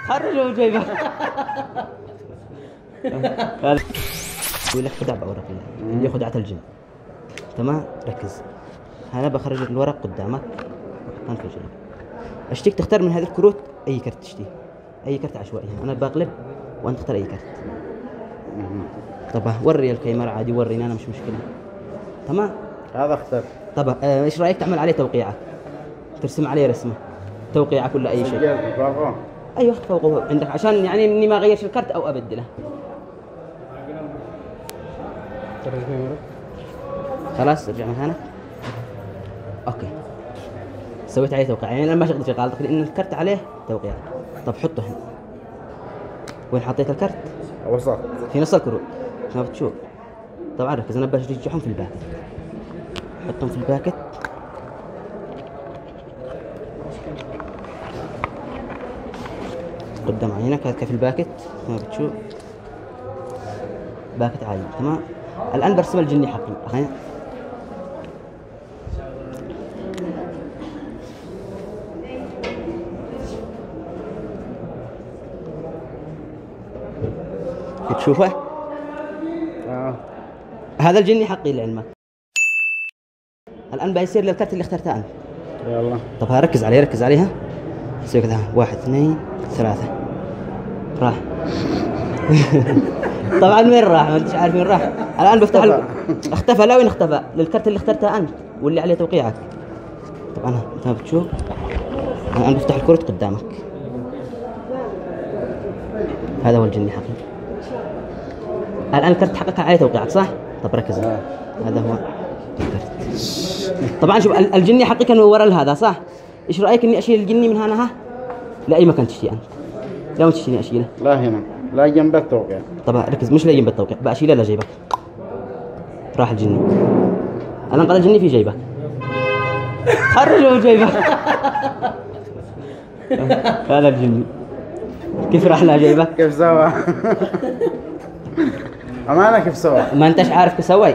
خرجه من جيبك. يقول لك خدع بأوراق الله، اللي خدعة الجن. تمام، ركز. أنا بخرج لك الورق قدامك، حطهم في جيبك. اشتيك تختار من هذه الكروت أي كرت تشتيه، أي كرت عشوائي. أنا بقلب وأنت تختار أي كرت. طبعا وري الكاميرا عادي، وريني أنا مش مشكلة. تمام. هذا اختار. طبعا إيش رأيك تعمل عليه توقيعة؟ ترسم عليه رسمة، توقيعك ولا أي شيء. أيوه فوقه عندك، عشان يعني إني ما أغيرش الكرت أو أبدله. خلاص ارجع مكانك. اوكي، سويت عليه توقيع، يعني انا ما شغلت شغالتك لان الكرت عليه توقيع. طب حطه هنا. وين حطيت الكرت؟ وسط في نص الكروت ما بتشوف. طبعا ركز، انا برجعهم في الباكت. حطهم في الباكت. قدام عينك هذا كيف الباكت ما بتشوف. باكت عادي. تمام. الان برسم الجني حقي. أخي. تشوفه؟ هذا الجني حقي لعلمك. الآن بيصير للكرت اللي اخترته أنت. يلا. طب ركز عليه، ركز عليها. سوي كذا 1 2 3. راح. طبعا وين راح؟ ما انتش عارف وين راح. الآن بفتح اختفى. لا، وين اختفى؟ للكرت اللي اخترته أنت واللي عليه توقيعك. طبعا أنت ما بتشوف. الآن بفتح الكروت قدامك. هذا هو الجني حقي. الآن الكرت حقك عليه توقيعك صح؟ طب ركز. هذا هو الكرت. طبعا شوف الجني حقي كان ورا هذا صح؟ ايش رأيك اني اشيل الجني من هنا لأي مكان تشتي انت؟ لا وين تشتيني اشيله؟ لا هنا، لا جنب التوقيع. طبعا ركز، مش لا جنب التوقيع، بأشيله لجيبك. راح الجني. الآن قال الجني في جيبك. خرجه من جيبك. هذا الجني. كيف راح لجيبك؟ كيف سوى؟ أمانة كيف سوى؟ ما انتش عارف كيف سوي؟